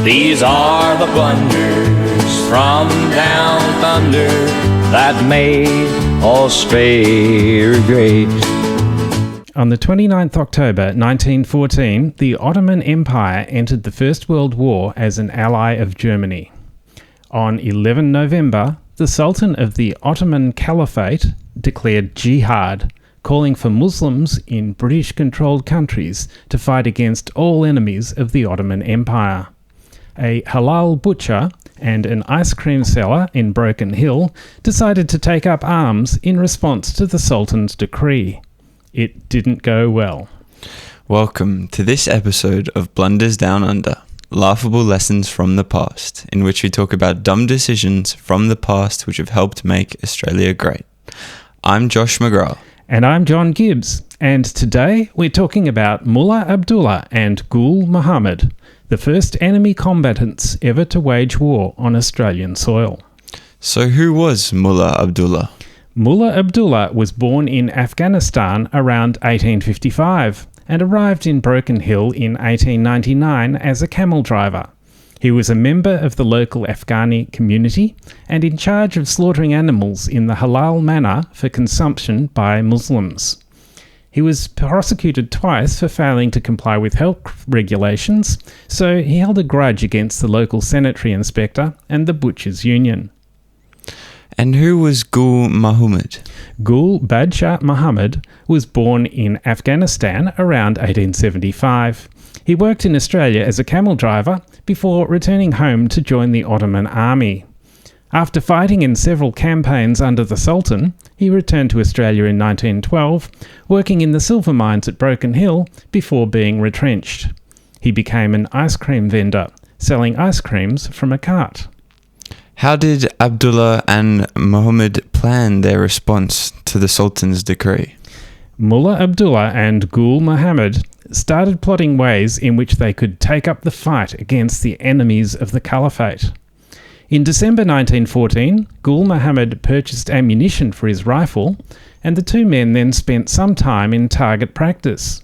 These are the blunders from down thunder that made Australia great. On the 29th October 1914, the Ottoman Empire entered the First World War as an ally of Germany. On 11 November, the Sultan of the Ottoman Caliphate declared Jihad, calling for Muslims in British-controlled countries to fight against all enemies of the Ottoman Empire. A halal butcher and an ice cream seller in Broken Hill decided to take up arms in response to the Sultan's decree. It didn't go well. Welcome to this episode of Blunders Down Under, laughable lessons from the past, in which we talk about dumb decisions from the past which have helped make Australia great. I'm Josh McGrath. And I'm John Gibbs, and today we're talking about Mullah Abdullah and Gul Muhammad, the first enemy combatants ever to wage war on Australian soil. So who was Mullah Abdullah? Mullah Abdullah was born in Afghanistan around 1855 and arrived in Broken Hill in 1899 as a camel driver. He was a member of the local Afghani community and in charge of slaughtering animals in the halal manner for consumption by Muslims. He was prosecuted twice for failing to comply with health regulations, so he held a grudge against the local sanitary inspector and the Butchers' Union. And who was Gul Muhammad? Gul Badshah Muhammad was born in Afghanistan around 1875. He worked in Australia as a camel driver before returning home to join the Ottoman army. After fighting in several campaigns under the Sultan, he returned to Australia in 1912, working in the silver mines at Broken Hill before being retrenched. He became an ice cream vendor, selling ice creams from a cart. How did Abdullah and Muhammad plan their response to the Sultan's decree? Mullah Abdullah and Gul Muhammad started plotting ways in which they could take up the fight against the enemies of the Caliphate. In December 1914, Gul Muhammad purchased ammunition for his rifle, and the two men then spent some time in target practice.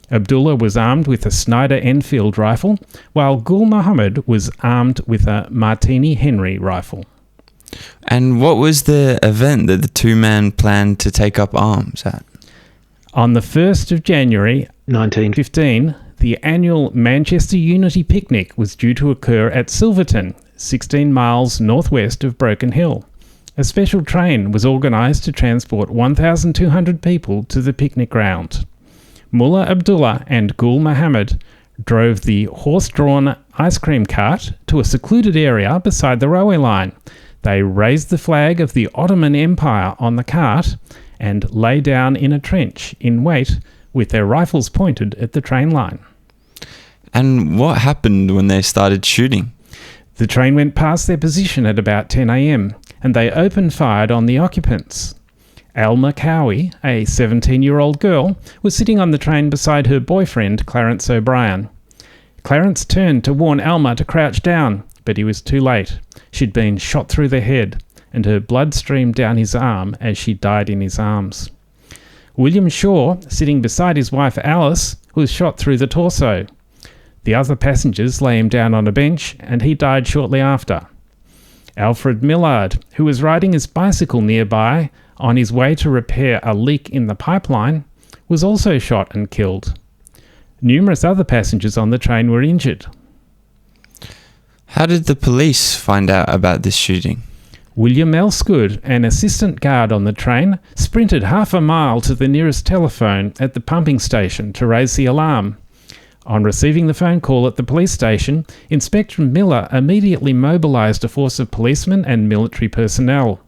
Abdullah was armed with a Snyder Enfield rifle, while Gul Muhammad was armed with a Martini Henry rifle. And what was the event that the two men planned to take up arms at? On the 1st of January 1915, the annual Manchester Unity Picnic was due to occur at Silverton, 16 miles northwest of Broken Hill. A special train was organised to transport 1,200 people to the picnic ground. Mullah Abdullah and Gul Muhammad drove the horse-drawn ice cream cart to a secluded area beside the railway line. They raised the flag of the Ottoman Empire on the cart and lay down in a trench in wait with their rifles pointed at the train line. And what happened when they started shooting? The train went past their position at about 10 a.m. and they opened fire on the occupants. Alma Cowie, a 17-year-old girl, was sitting on the train beside her boyfriend, Clarence O'Brien. Clarence turned to warn Alma to crouch down, but he was too late. She'd been shot through the head, and her blood streamed down his arm as she died in his arms. William Shaw, sitting beside his wife Alice, was shot through the torso. The other passengers lay him down on a bench, and he died shortly after. Alfred Millard, who was riding his bicycle nearby on his way to repair a leak in the pipeline, was also shot and killed. Numerous other passengers on the train were injured. How did the police find out about this shooting? William Elsgood, an assistant guard on the train, sprinted half a mile to the nearest telephone at the pumping station to raise the alarm. On receiving the phone call at the police station, Inspector Miller immediately mobilised a force of policemen and military personnel.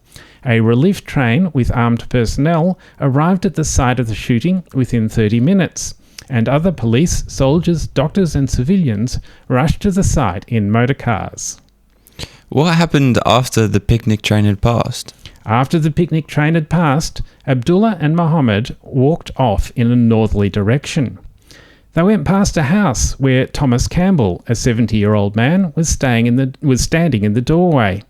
A relief train with armed personnel arrived at the site of the shooting within 30 minutes, and other police, soldiers, doctors and civilians rushed to the site in motor cars. What happened after the picnic train had passed? After the picnic train had passed, Abdullah and Muhammad walked off in a northerly direction. They went past a house where Thomas Campbell, a 70-year-old man, was standing in the doorway.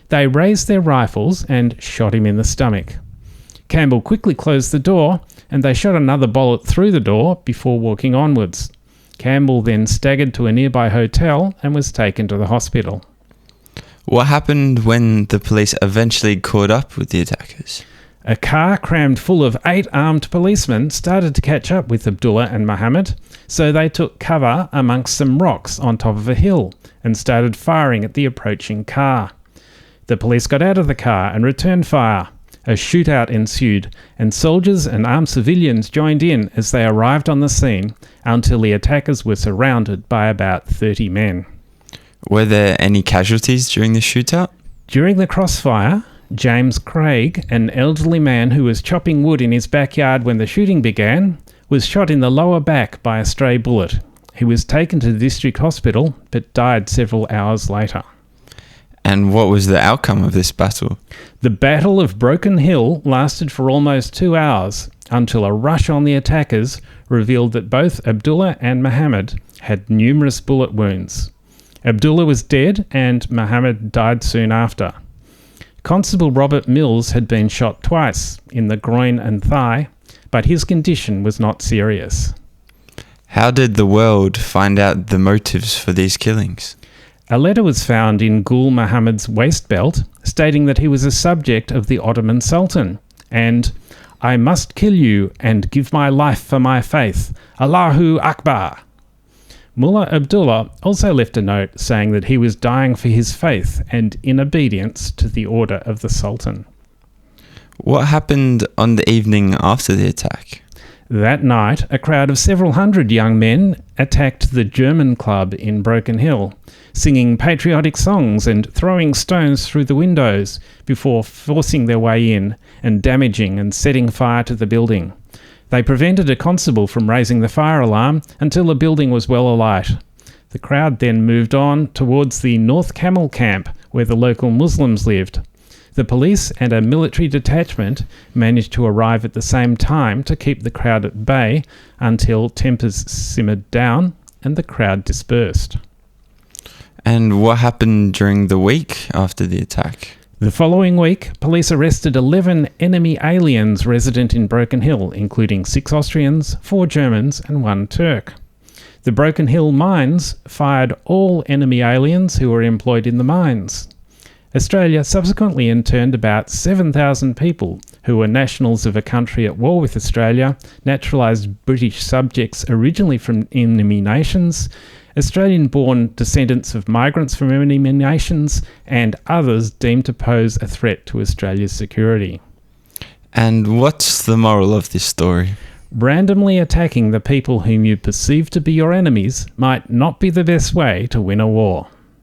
They raised their rifles and shot him in the stomach. Campbell quickly closed the door, and they shot another bullet through the door before walking onwards. Campbell then staggered to a nearby hotel and was taken to the hospital. What happened when the police eventually caught up with the attackers? A car crammed full of 8 armed policemen started to catch up with Abdullah and Muhammad, so they took cover amongst some rocks on top of a hill and started firing at the approaching car. The police got out of the car and returned fire. A shootout ensued, and soldiers and armed civilians joined in as they arrived on the scene until the attackers were surrounded by about 30 men. Were there any casualties during the shootout? During the crossfire, James Craig, an elderly man who was chopping wood in his backyard when the shooting began, was shot in the lower back by a stray bullet. He was taken to the district hospital but died several hours later. And what was the outcome of this battle? The Battle of Broken Hill lasted for almost 2 hours until a rush on the attackers revealed that both Abdullah and Muhammad had numerous bullet wounds. Abdullah was dead and Muhammad died soon after. Constable Robert Mills had been shot twice, in the groin and thigh, but his condition was not serious. How did the world find out the motives for these killings? A letter was found in Gul Muhammad's waist belt stating that he was a subject of the Ottoman Sultan and, "I must kill you and give my life for my faith. Allahu Akbar." Mullah Abdullah also left a note saying that he was dying for his faith and in obedience to the order of the Sultan. What happened on the evening after the attack? That night, a crowd of several hundred young men attacked the German club in Broken Hill, singing patriotic songs and throwing stones through the windows before forcing their way in and damaging and setting fire to the building. They prevented a constable from raising the fire alarm until the building was well alight. The crowd then moved on towards the North Camel camp where the local Muslims lived. The police and a military detachment managed to arrive at the same time to keep the crowd at bay until tempers simmered down and the crowd dispersed. And what happened during the week after the attack? The following week, police arrested 11 enemy aliens resident in Broken Hill, including 6 Austrians, 4 Germans and 1 Turk. The Broken Hill mines fired all enemy aliens who were employed in the mines. Australia subsequently interned about 7,000 people who were nationals of a country at war with Australia, naturalised British subjects originally from enemy nations, Australian-born descendants of migrants from enemy nations, and others deemed to pose a threat to Australia's security. And what's the moral of this story? Randomly attacking the people whom you perceive to be your enemies might not be the best way to win a war.